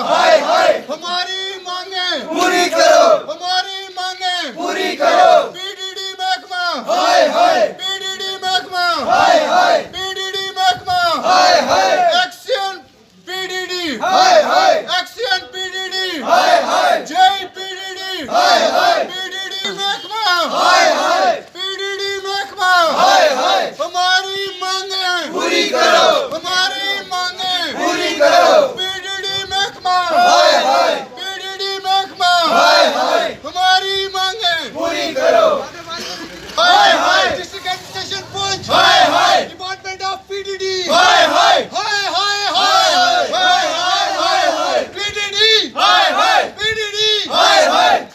हाय हाय हमारी मांगे पूरी करो, हमारी मांगे पूरी करो, पीडीडी महकमा हाय हाय पीडीडी महकमा हाय हाय पीडीडी महकमा हाय हाय एक्शन पीडीडी हाय हाय एक्शन पीडीडी हाय हाय जय पीडीडी हाय हाय पीडीडी महकमा हाय हाय पीडीडी महकमा हाय हाय हमारी मांगे पूरी करो, हमारी मांगे पूरी करो, पीडीडी महकमा हाय हाय पीडीडी महकमा हाय हाय हमारी मांगे पूरी करो, हाय हाय डिस्ट्रिक्ट एडमिनिस्ट्रेशन पुंछ हाय हाय डिपार्टमेंट ऑफ पीडीडी हाय हाय हाय हाय हाय हाय हाय हाय हाय पीडीडी हाय हाय पीडीडी हाय हाय।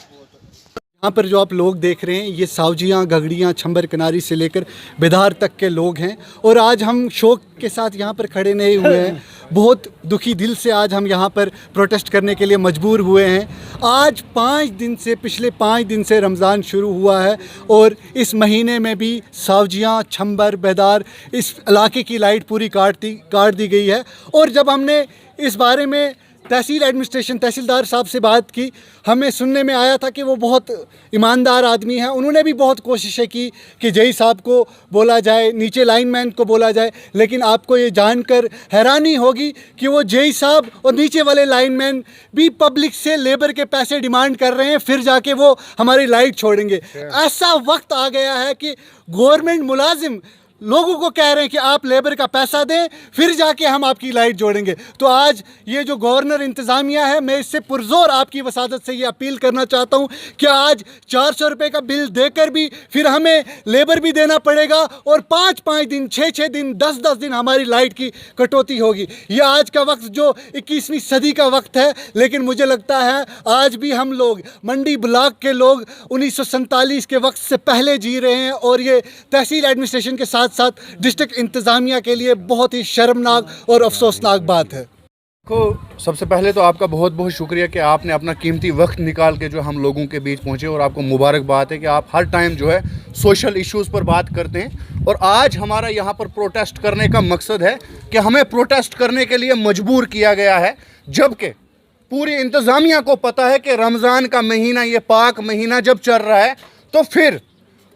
यहाँ पर जो आप लोग देख रहे हैं ये सावजियाँ, गगड़ियाँ, छंबर किनारी से लेकर बेदार तक के लोग हैं और आज हम शौक के साथ यहाँ पर खड़े नहीं हुए हैं। बहुत दुखी दिल से आज हम यहाँ पर प्रोटेस्ट करने के लिए मजबूर हुए हैं। आज पिछले 5 दिन से रमज़ान शुरू हुआ है और इस महीने में भी सावजियाँ, छंबर, बेदार इस इलाके की लाइट पूरी काट दी गई है। और जब हमने इस बारे में तहसीलदार साहब से बात की, हमें सुनने में आया था कि वो बहुत ईमानदार आदमी हैं। उन्होंने भी बहुत कोशिशें की कि जेई साहब को बोला जाए, नीचे लाइनमैन को बोला जाए, लेकिन आपको ये जानकर हैरानी होगी कि वो जेई साहब और नीचे वाले लाइनमैन भी पब्लिक से लेबर के पैसे डिमांड कर रहे हैं, फिर जाके वो हमारी लाइट छोड़ेंगे। ऐसा वक्त आ गया है कि गवर्नमेंट मुलाजिम लोगों को कह रहे हैं कि आप लेबर का पैसा दें, फिर जाके हम आपकी लाइट जोड़ेंगे। तो आज ये जो गवर्नर इंतज़ामिया है, मैं इससे पुरजोर आपकी वसादत से ये अपील करना चाहता हूँ कि आज 400 रुपये का बिल देकर भी फिर हमें लेबर भी देना पड़ेगा और 5-5 दिन, 6-6 दिन, 10-10 दिन हमारी लाइट की कटौती होगी। ये आज का वक्त जो 21वीं सदी का वक्त है, लेकिन मुझे लगता है आज भी हम लोग मंडी ब्लॉक के लोग 1947 के वक्त से पहले जी रहे हैं और ये तहसील एडमिनिस्ट्रेशन के साथ डिस्ट्रिक्ट इंतजामिया के लिए बहुत ही शर्मनाक और अफसोसनाक बात है। सबसे पहले तो आपका बहुत बहुत शुक्रिया कि आपने अपना कीमती वक्त निकाल के जो हम लोगों के बीच पहुंचे और आपको मुबारकबाद है कि आप हर टाइम जो है सोशल इश्यूज़ पर बात करते हैं। और आज हमारा यहाँ पर प्रोटेस्ट करने का मकसद है कि हमें प्रोटेस्ट करने के लिए मजबूर किया गया है, जबकि पूरी इंतज़ामिया को पता है कि रमज़ान का महीना, ये पाक महीना जब चल रहा है, तो फिर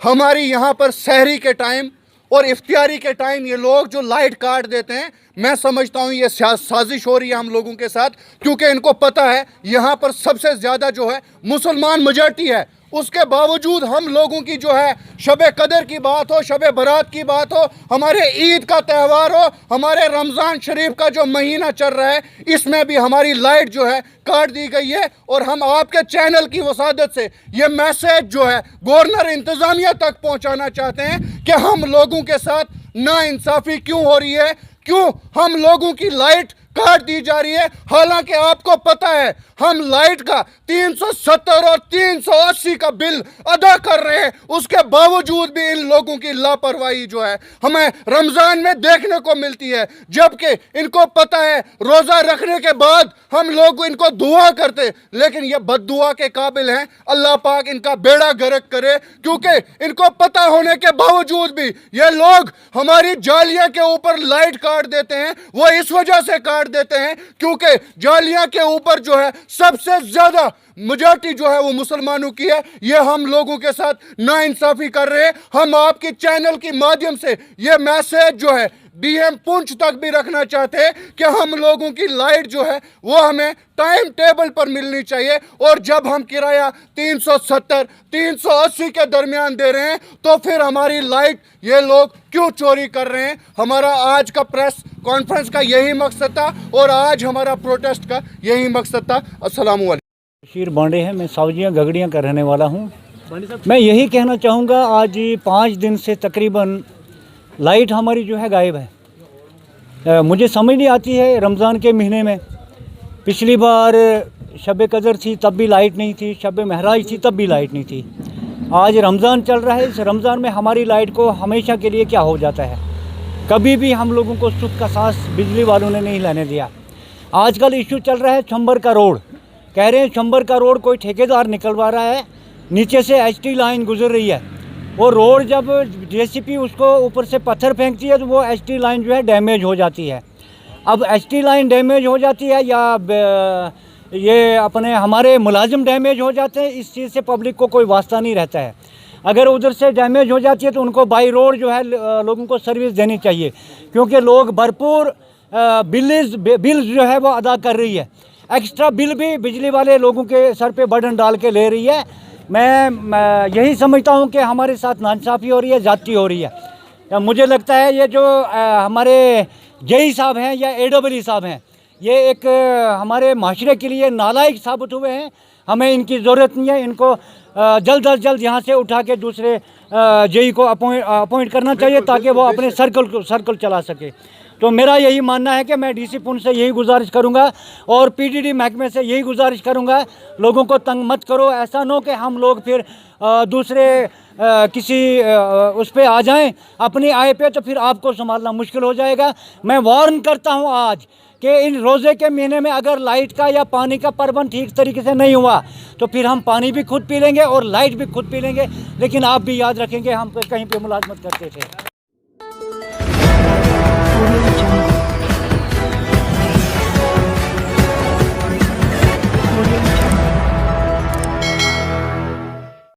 हमारी यहाँ पर सहरी के टाइम और इफ्तियारी के टाइम ये लोग जो लाइट काट देते हैं, मैं समझता हूँ ये साजिश हो रही है हम लोगों के साथ, क्योंकि इनको पता है यहाँ पर सबसे ज़्यादा जो है मुसलमान मेजॉरिटी है। उसके बावजूद हम लोगों की जो है शब-ए कदर की बात हो, शब-ए बारात की बात हो, हमारे ईद का त्यौहार हो, हमारे रमज़ान शरीफ का जो महीना चल रहा है, इसमें भी हमारी लाइट जो है काट दी गई है। और हम आपके चैनल की वसादत से ये मैसेज जो है गवर्नर इंतज़ामिया तक पहुंचाना चाहते हैं कि हम लोगों के साथ नाइंसाफ़ी क्यों हो रही है, क्यों हम लोगों की लाइट काट दी जा रही है। हालांकि आपको पता है हम लाइट का 370 और 380 का बिल अदा कर रहे हैं, उसके बावजूद भी इन लोगों की लापरवाही जो है हमें रमज़ान में देखने को मिलती है। जबकि इनको पता है रोज़ा रखने के बाद हम लोग इनको दुआ करते, लेकिन ये बद्दुआ के काबिल हैं। अल्लाह पाक इनका बेड़ा गर्क करे, क्योंकि इनको पता होने के बावजूद भी ये लोग हमारी जालियां के ऊपर लाइट काट देते हैं। वो इस वजह से काट देते हैं क्योंकि जालियां के ऊपर जो है सबसे ज्यादा मेजॉरिटी जो है वो मुसलमानों की है। ये हम लोगों के साथ नाइंसाफी कर रहे हैं। हम आपके चैनल के माध्यम से ये मैसेज जो है डीएम पुंछ तक भी रखना चाहते हैं कि हम लोगों की लाइट जो है वो हमें टाइम टेबल पर मिलनी चाहिए। और जब हम किराया 370-380 के दरमियान दे रहे हैं, तो फिर हमारी लाइट ये लोग क्यों चोरी कर रहे हैं। हमारा आज का प्रेस कॉन्फ्रेंस का यही मकसद था और आज हमारा प्रोटेस्ट का यही मकसद था। अस्सलाम वालेकुम। बशीर बांडे है, मैं सावजियाँ गगड़ियाँ का रहने वाला हूँ। मैं यही कहना चाहूँगा, आज 5 दिन से तकरीबन लाइट हमारी जो है गायब है। मुझे समझ नहीं आती है, रमज़ान के महीने में पिछली बार शब-ए कदर थी तब भी लाइट नहीं थी, शब-ए महराज थी तब भी लाइट नहीं थी। आज रमज़ान चल रहा है, इस रमज़ान में हमारी लाइट को हमेशा के लिए क्या हो जाता है। कभी भी हम लोगों को सुख का सांस बिजली वालों ने नहीं लेने दिया। आजकल इशू चल रहा है छंबर का रोड, कह रहे हैं छंबर का रोड कोई ठेकेदार निकलवा रहा है, नीचे से एचटी लाइन गुजर रही है। वो रोड जब जेसीपी उसको ऊपर से पत्थर फेंकती है तो वो एचटी लाइन जो है डैमेज हो जाती है। अब HT लाइन डैमेज हो जाती है या ये अपने हमारे मुलाजिम डैमेज हो जाते हैं, इस चीज़ से पब्लिक को कोई वास्ता नहीं रहता है। अगर उधर से डैमेज हो जाती है तो उनको बाई रोड जो है लोगों को सर्विस देनी चाहिए, क्योंकि लोग भरपूर बिल जो है वो अदा कर रही है। एक्स्ट्रा बिल भी बिजली वाले लोगों के सर पे बर्डन डाल के ले रही है। मैं यही समझता हूँ कि हमारे साथ नाइंसाफ़ी हो रही है, ज़्यादती हो रही है। मुझे लगता है ये जो हमारे जेई साहब हैं या AEE साहब हैं, ये एक हमारे माशरे के लिए नालायक साबित हुए हैं। हमें इनकी ज़रूरत नहीं है। इनको जल्द अज जल्द यहाँ से उठा के दूसरे जेई को अपॉइंट करना चाहिए ताकि वो अपने सर्कल चला सके। तो मेरा यही मानना है कि मैं DC पुंछ से यही गुजारिश करूंगा और PDD महकमे से यही गुजारिश करूंगा, लोगों को तंग मत करो। ऐसा न हो कि हम लोग फिर दूसरे किसी उस पे आ जाएं अपनी आय पे, तो फिर आपको संभालना मुश्किल हो जाएगा। मैं वार्न करता हूं आज कि इन रोज़े के महीने में अगर लाइट का या पानी का प्रबंध ठीक तरीके से नहीं हुआ तो फिर हम पानी भी खुद पी लेंगे और लाइट भी खुद पी लेंगे। लेकिन आप भी याद रखेंगे हम कहीं पे मुलाजमत करते थे।